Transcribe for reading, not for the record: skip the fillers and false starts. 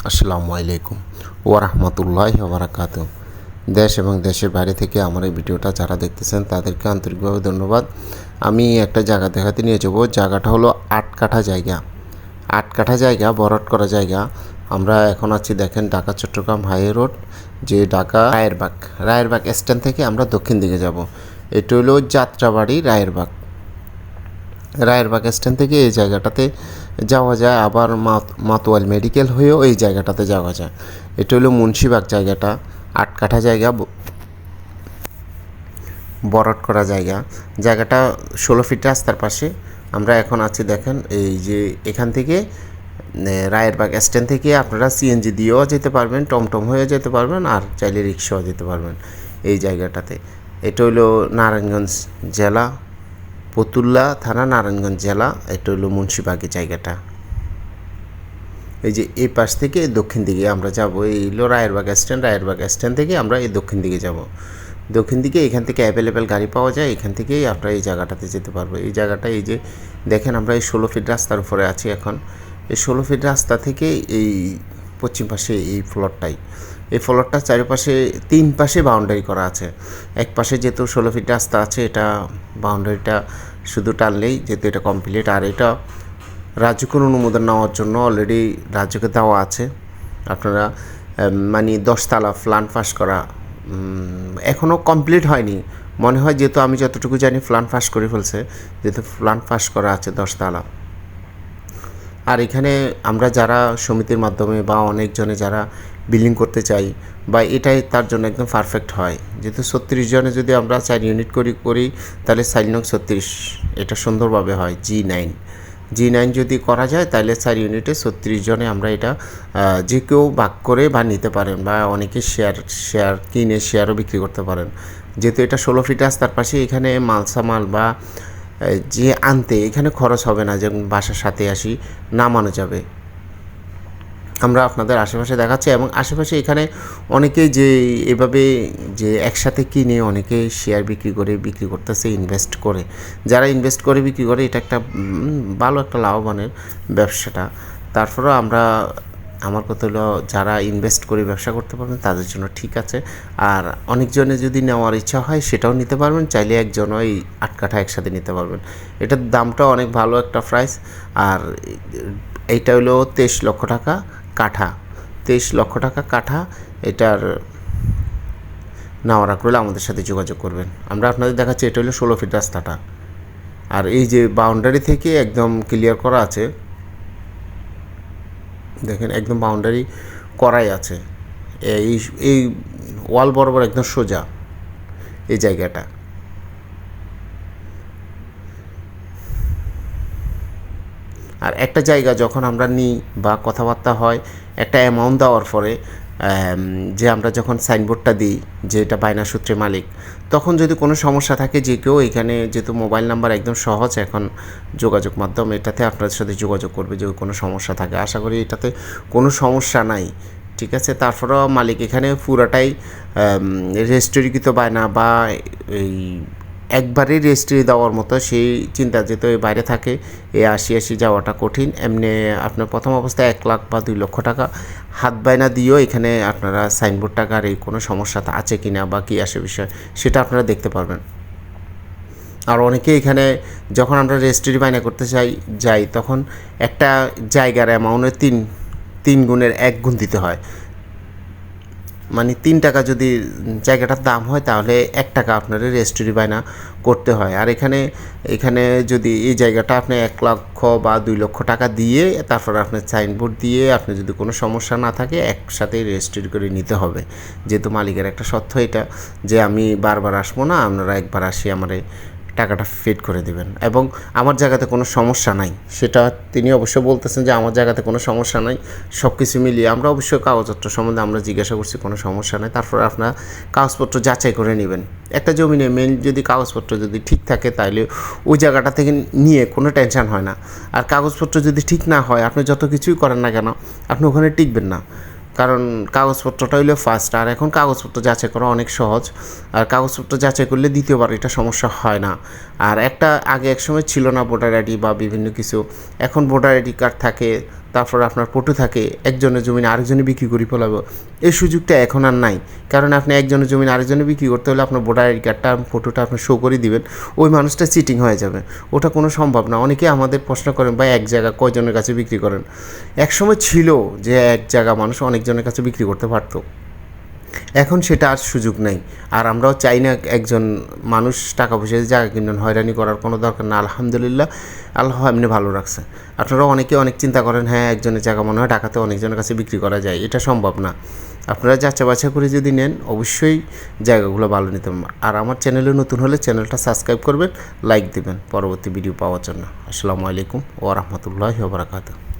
আসসালামু আলাইকুম ওয়া রাহমাতুল্লাহি ওয়া বারাকাতুহু। দেশ এবং দেশের বাইরে থেকে আমার এই ভিডিওটা যারা দেখতেছেন তাদেরকে আন্তরিকভাবে ধন্যবাদ। আমি একটা জায়গা দেখাতে নিয়ে যাব। জায়গাটা হলো ৮ কাঠা জায়গা। ৮ কাঠা জায়গা, ভরাট করা জায়গা। আমরা এখন আছি, দেখেন, ঢাকা চট্টগ্রাম হাইওয়ে রোড, যে ঢাকা রায়েরবাগ স্ট্যান্ড থেকে আমরা দক্ষিণ দিকে যাব। এটা হলো যাত্রাবাড়ি রায়েরবাগ স্ট্যান্ড থেকে এই জায়গাটাতে যাওয়া যায়, আবার মাতোয়াল মেডিকেল হয়েও এই জায়গাটাতে যাওয়া যায়। এটা হলো মুন্সিবাগ জায়গাটা, ৮ কাঠা জায়গা, ভরাট করা জায়গাটা 16 ফিট রাস্তার পাশে। আমরা এখন আছি, দেখেন, এই যে এখান থেকে রায়েরবাগ স্ট্যান্ড থেকে আপনারা সিএনজি দিয়েও যেতে পারবেন, টমটম হয়েও যেতে পারবেন, আর চাইলে রিক্সাও যেতে পারবেন এই জায়গাটাতে। এটা হলো নারায়ণগঞ্জ জেলা, ফতুল্লা থানা, নারায়ণগঞ্জ জেলা। এটা হলো মুন্সিবাগের জায়গাটা। এই যে এই পাশ থেকে দক্ষিণ দিকে আমরা যাব, এই হলো রায়েরবাগ স্ট্যান্ড থেকে আমরা এই দক্ষিণ দিকে যাব। দক্ষিণ দিকে এখান থেকে অ্যাভেলেবেল গাড়ি পাওয়া যায়, এখান থেকেই আমরা এই জায়গাটাতে যেতে পারবো। এই জায়গাটা, এই যে দেখেন, আমরা এই 16 ফিট রাস্তার উপরে আছি এখন। এই 16 ফিট রাস্তা থেকে এই পশ্চিম পাশে এই ফ্লোরটার চারিপাশে 3 পাশে বাউন্ডারি করা আছে। এক পাশে যেহেতু 16 ফিট রাস্তা আছে, এটা বাউন্ডারিটা শুধু টানলেই যেহেতু এটা কমপ্লিট। আর এটা রাজ্যকে অনুমোদন নেওয়ার জন্য অলরেডি রাজ্যকে দেওয়া আছে। আপনারা মানে 10 তালা প্ল্যান পাস করা, এখনও কমপ্লিট হয়নি মনে হয়, যেহেতু আমি যতটুকু জানি প্ল্যান পাস করে ফেলছে, যেহেতু প্ল্যান পাস করা আছে 10 তালা। আর এখানে আমরা যারা সমিতির মাধ্যমে বা অনেকজনে যারা বিল্ডিং করতে চাই, বা এটাই তার জন্য একদম পারফেক্ট হয়। যেহেতু 36 জনে যদি আমরা 4 ইউনিট করি তাহলে 4 নং 36 এটা সুন্দরভাবে হয়। G9 যদি করা যায় তাহলে 4 ইউনিটে 36 জনে আমরা এটা যে কেউ ভাগ করে বা নিতে পারেন, বা অনেকে শেয়ার কিনে শেয়ারও বিক্রি করতে পারেন। যেহেতু এটা 16 ফিট রাস্তার পাশে, এখানে মালসামাল বা যে আনতে এখানে খরচ হবে না, যেমন বাসার সাথে নামানো যাবে। আমরা আপনাদের আশেপাশে দেখাচ্ছি, এবং আশেপাশে এখানে অনেকেই যে এভাবে যে একসাথে কিনে অনেকে শেয়ার বিক্রি করতেছে, যারা ইনভেস্ট করে বিক্রি করে, এটা একটা ভালো একটা লাভবানের ব্যবসাটা। তারপরেও আমার কথা হলো, যারা ইনভেস্ট করে ব্যবসা করতে পারবেন তাদের জন্য ঠিক আছে। আর অনেকজনে যদি নেওয়ার ইচ্ছা হয় সেটাও নিতে পারবেন, চাইলে একজনও এই 8 কাঠা একসাথে নিতে পারবেন। এটার দামটা অনেক ভালো একটা প্রাইস। আর এইটা হলো 23 লক্ষ টাকা কাঠা, 23 লক্ষ টাকা কাঠা। এটার নেওয়ার আগ্রহ আমাদের সাথে যোগাযোগ করবেন। আমরা আপনাদের দেখাচ্ছি, এটা হলো 16 ফিট রাস্তাটা। আর এই যে বাউন্ডারি থেকে একদম ক্লিয়ার করা আছে, দেখেন, একদম বাউন্ডারি করাই আছে। এই ওয়াল বরাবর একদম সোজা এই জায়গাটা। আর একটা জায়গা যখন আমরা নিই বা কথাবার্তা হয়, একটা অ্যামাউন্ট দেওয়ার পরে যে আমরা যখন সাইনবোর্ডটা দিই যে এটা বায়না সূত্রে মালিক, তখন যদি কোনো সমস্যা থাকে, যে কেউ এখানে, যেহেতু মোবাইল নাম্বার একদম সহজ এখন যোগাযোগ মাধ্যম, এটাতে আপনাদের সাথে যোগাযোগ করবে যদি কোনো সমস্যা থাকে। আশা করি এটাতে কোনো সমস্যা নাই, ঠিক আছে। তারপরেও মালিক এখানে পুরাটাই রেজিস্ট্রিকৃত বায়না, বা এই একবারেই রেজিস্ট্রি দেওয়ার মতো সেই চিন্তা, যেহেতু এই বাইরে থাকে, এই আসি যাওয়াটা কঠিন। এমনি আপনার প্রথম অবস্থায় 1 লাখ বা 2 লক্ষ টাকা হাত বায়না দিয়েও এখানে আপনারা সাইনবোর্ড টাকার এই কোনো সমস্যা আছে কি না বা কী আসে বিষয়, সেটা আপনারা দেখতে পারবেন। আর অনেকে এখানে যখন আমরা রেজিস্ট্রি বায়না করতে যাই তখন একটা জায়গার অ্যামাউন্টের 3 গুণের 1 গুণ দিতে হয়। মানে 3 টাকা যদি জায়গাটার দাম হয়, তাহলে 1 টাকা আপনার রেজিস্ট্রি বায়না করতে হয়। আর এখানে যদি এই জায়গাটা আপনি 1 লক্ষ বা 2 লক্ষ টাকা দিয়ে, তারপর আপনার সাইনবোর্ড দিয়ে, আপনি যদি কোনো সমস্যা না থাকে, একসাথে রেজিস্ট্রি করে নিতে হবে। যেহেতু মালিকের একটা শর্ত এটা, যে আমি বারবার আসবো না, আপনারা একবার আসি আমারে টাকাটা ফিট করে দেবেন, এবং আমার জায়গাতে কোনো সমস্যা নাই, সেটা তিনি অবশ্যই বলতেছেন যে আমার জায়গাতে কোনো সমস্যা নাই। সব কিছু মিলিয়ে আমরা অবশ্যই কাগজপত্র সম্বন্ধে আমরা জিজ্ঞাসা করছি, কোনো সমস্যা নেই। তারপর আপনার কাগজপত্র যাচাই করে নেবেন। একটা জমিনে মেন যদি কাগজপত্র যদি ঠিক থাকে, তাহলে ওই জায়গাটা থেকে নিয়ে কোনো টেনশন হয় না। আর কাগজপত্র যদি ঠিক না হয়, আপনি যত কিছুই করেন না কেন, আপনি ওখানে টিকবেন না। কারণ কাগজপত্রটা হইলো ফার্স্ট। আর এখন কাগজপত্র যাচাই করা অনেক সহজ। আর কাগজপত্র যাচাই করলে দ্বিতীয়বার এটা সমস্যা হয় না। আর আগে এক সময় ছিল না ভোটার আইডি বা বিভিন্ন কিছু, এখন ভোটার আইডি কার্ড থাকে, তারপর আপনার পটু থাকে, একজনের জমি আরেকজনে বিক্রি করে ফেলাবো, এই সুযোগটা এখন আর নাই। কারণ আপনি একজনের জমি আরেকজনে বিক্রি করতে হলে আপনার ভোটার আইডি কার্ডটা ফটোটা আপনি শো করে দিবেন, ওই মানুষটা চিটিং হয়ে যাবে, ওটা কোনো সম্ভব না। অনেকে আমাদের প্রশ্ন করেন ভাই এক জায়গা কয়জনের কাছে বিক্রি করেন। একসময় ছিল যে এক জায়গা মানুষ অনেকজনের কাছে বিক্রি করতে পারতো, এখন সেটা আর সুযোগ নেই। আর আমরাও চাই না একজন মানুষ টাকা পয়সা দিয়ে জায়গা কিনবেন, হয়রানি করার কোনো দরকার না। আলহামদুলিল্লাহ আল্লাহ এমনি ভালো রাখছে। আপনারা অনেকে অনেক চিন্তা করেন হ্যাঁ একজনের জায়গা মনে হয় ঢাকাতে অনেকজনের কাছে বিক্রি করা যায়, এটা সম্ভব না। আপনারা যাচাই বাছাই করে যদি নেন অবশ্যই জায়গাগুলো ভালো নিতে পারবেন। আর আমার চ্যানেলে নতুন হলে চ্যানেলটা সাবস্ক্রাইব করবেন, লাইক দেবেন পরবর্তী ভিডিও পাওয়ার জন্য। আসসালামু আলাইকুম ওয়া রাহমাতুল্লাহি ওয়া বারাকাতুহু।